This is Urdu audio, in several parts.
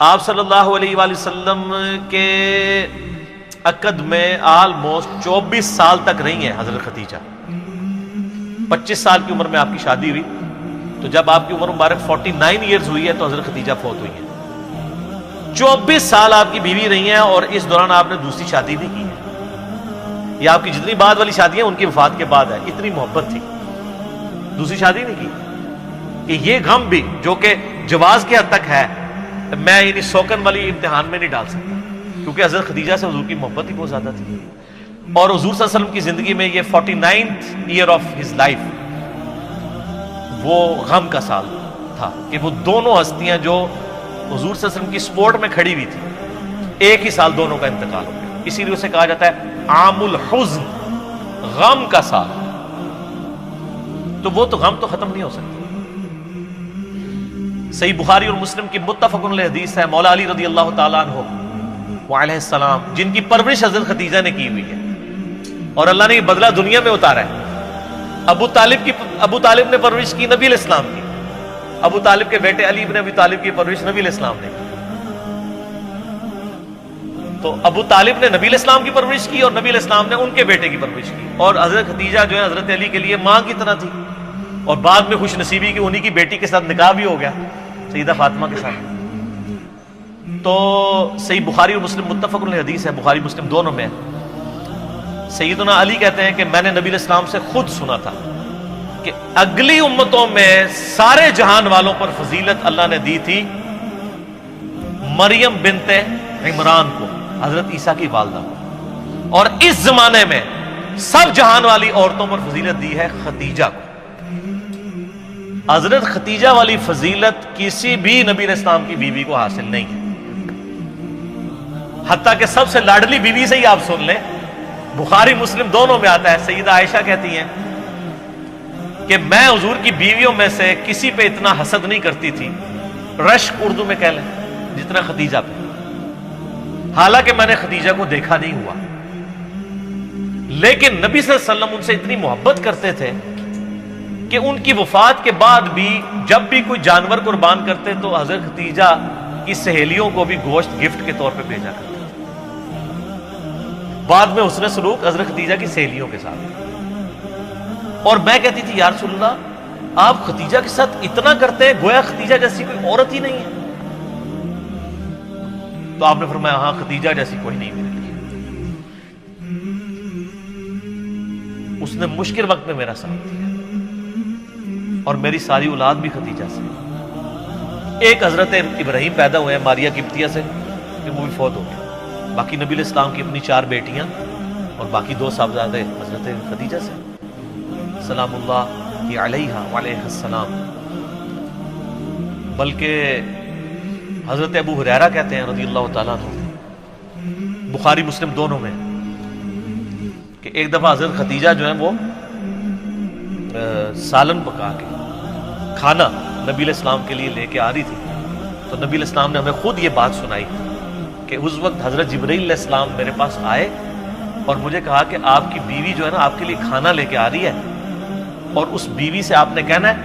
آپ صلی اللہ علیہ وآلہ وسلم کے عقد میں آلموسٹ 24 سال تک رہی ہیں حضرت خدیجہ. 25 سال کی عمر میں آپ کی شادی ہوئی، تو جب آپ کی عمر مبارک 49 ایئرز ہوئی ہے تو حضرت خدیجہ فوت ہوئی ہیں. 24 سال آپ کی بیوی رہی ہیں اور اس دوران آپ نے دوسری شادی نہیں کی ہے. یہ آپ کی جتنی بعد والی شادیاں ان کی وفات کے بعد ہے. اتنی محبت تھی، دوسری شادی نہیں کی. کہ یہ غم بھی جو کہ جواز کے حد تک ہے، میں یعنی سوکن والی امتحان میں نہیں ڈال سکتا، کیونکہ حضرت خدیجہ سے حضور کی محبت ہی بہت زیادہ تھی. اور حضور صلی اللہ علیہ وسلم کی زندگی میں یہ 49th year of his life وہ غم کا سال تھا کہ وہ دونوں ہستیاں جو حضور صلی اللہ علیہ وسلم کی سپورٹ میں کھڑی ہوئی تھی، ایک ہی سال دونوں کا انتقال ہو گیا. اسی لیے اسے کہا جاتا ہے عام الحزن، غم کا سال. تو وہ تو غم تو ختم نہیں ہو سکتا. صحیح بخاری اور مسلم کی متفق علیہ حدیث ہے، مولا علی رضی اللہ تعالیٰ عنہ وعلیہ السلام جن کی پرورش حضرت خدیجہ نے کی ہوئی ہے اور اللہ نے یہ بدلہ دنیا میں اتارا ہے. ابو طالب نے پرورش کی نبی علیہ السلام کی. ابو طالب کے بیٹے علی ابن ابی طالب کی پرورش نبی علیہ السلام نے کی. تو ابو طالب نے نبی علیہ السلام کی پرورش کی اور نبی علیہ السلام نے ان کے بیٹے کی پرورش کی. اور حضرت خدیجہ جو ہے حضرت علی کے لیے ماں کی طرح تھی، اور بعد میں خوش نصیبی کی انہی کی بیٹی کے ساتھ نکاح بھی ہو گیا سیدہ فاطمہ کے ساتھ. تو صحیح بخاری اور مسلم متفق علیہ حدیث ہے، بخاری مسلم دونوں میں. سیدنا علی کہتے ہیں کہ میں نے نبی علیہ السلام سے خود سنا تھا کہ اگلی امتوں میں سارے جہان والوں پر فضیلت اللہ نے دی تھی مریم بنت عمران کو، حضرت عیسیٰ کی والدہ کو، اور اس زمانے میں سب جہان والی عورتوں پر فضیلت دی ہے خدیجہ کو. حضرت خدیجہ والی فضیلت کسی بھی نبی علیہ السلام کی بیوی کو حاصل نہیں ہے. حتیٰ کہ سب سے لاڈلی بیوی سے ہی آپ سن لیں، بخاری مسلم دونوں میں آتا ہے، سیدہ عائشہ کہتی ہیں کہ میں حضور کی بیویوں میں سے کسی پہ اتنا حسد نہیں کرتی تھی، رشک اردو میں کہہ لیں، جتنا خدیجہ پہ. حالانکہ میں نے خدیجہ کو دیکھا نہیں ہوا، لیکن نبی صلی اللہ علیہ وسلم ان سے اتنی محبت کرتے تھے کہ ان کی وفات کے بعد بھی جب بھی کوئی جانور قربان کرتے تو حضرت خدیجہ کی سہیلیوں کو بھی گوشت گفٹ کے طور پہ بھیجا کرتے تھے. بعد میں حسن سلوک حضرت خدیجہ کی سہیلیوں کے ساتھ. اور میں کہتی تھی یا رسول اللہ آپ خدیجہ کے ساتھ اتنا کرتے ہیں گویا خدیجہ جیسی کوئی عورت ہی نہیں ہے. تو آپ نے فرمایا ہاں خدیجہ جیسی کوئی نہیں میرے لیے. اس نے مشکل وقت میں میرا ساتھ دیا اور میری ساری اولاد بھی خدیجہ سے. ایک حضرت ابراہیم پیدا ہوئے ہیں ماریہ قبطیہ سے کہ وہ بھی فوت ہو گیا. باقی نبی علیہ السلام کی اپنی 4 بیٹیاں اور باقی 2 صاحبزادے حضرت خدیجہ سے سلام اللہ علیہا وعلیہ السلام. بلکہ حضرت ابو ہریرہ کہتے ہیں رضی اللہ تعالیٰ عنہ، بخاری مسلم دونوں میں، کہ ایک دفعہ حضرت خدیجہ جو ہیں وہ سالن پکا کے کھانا نبی علیہ السلام کے لیے لے کے آ رہی تھی. تو نبی علیہ السلام نے ہمیں خود یہ بات سنائی کہ اس وقت حضرت جبرائیل علیہ السلام میرے پاس آئے اور مجھے کہا کہ آپ کی بیوی جو ہے نا آپ کے لیے کھانا لے کے آ رہی ہے، اور اس بیوی سے آپ نے کہنا ہے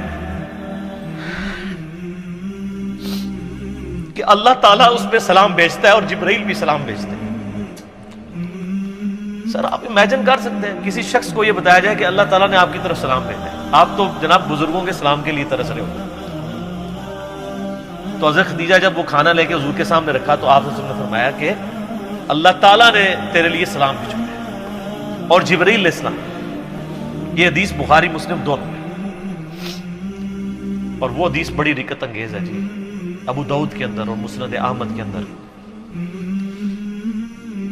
کہ اللہ تعالیٰ اس پہ سلام بھیجتا ہے اور جبرائیل بھی سلام بھیجتے ہیں. سر آپ امیجن کر سکتے ہیں کسی شخص کو یہ بتایا جائے کہ اللہ تعالیٰ نے آپ کی طرف سلام بھیجا ہے، آپ تو جناب بزرگوں کے سلام کے لیے ترس رہے ہوتے. تو حضرت خدیجہ جب وہ کھانا لے کے حضور کے سامنے رکھا تو آپ نے فرمایا کہ اللہ تعالیٰ نے تیرے لیے سلام بھیجا اور جبرائیل علیہ السلام. یہ حدیث بخاری مسلم دونوں میں، اور وہ حدیث بڑی رکت انگیز ہے جی، ابو داؤد کے اندر اور مسند احمد کے اندر،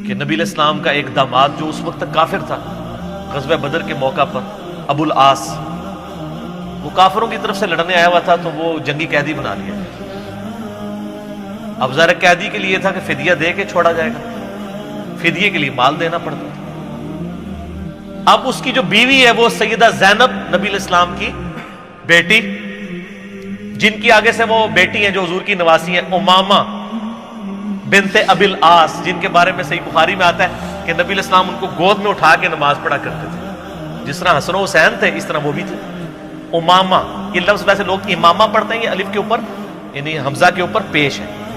کہ نبی علیہ السلام کا ایک داماد جو اس وقت تک کافر تھا، غزوہ بدر کے موقع پر ابو العاص، وہ کافروں کی طرف سے لڑنے آیا ہوا تھا تو وہ جنگی قیدی بنا لیا. اب ظاہر قیدی کے لیے تھا کہ فدیہ دے کے چھوڑا جائے گا، فدیے کے لیے مال دینا پڑتا تھا. اب اس کی جو بیوی ہے وہ سیدہ زینب نبی علیہ السلام کی بیٹی، جن کی آگے سے وہ بیٹی ہیں جو حضور کی نواسی ہیں، امامہ بنت ابی العاص، جن کے بارے میں صحیح بخاری میں آتا ہے کہ نبی علیہ السلام ان کو گود میں اٹھا کے نماز پڑھا کرتے تھے. جس طرح حسن و حسین تھے اس طرح وہ بھی تھے. امامہ، یہ لفظ ویسے لوگ امامہ پڑھتے ہیں، یہ الف کے اوپر یعنی حمزہ کے اوپر پیش ہے،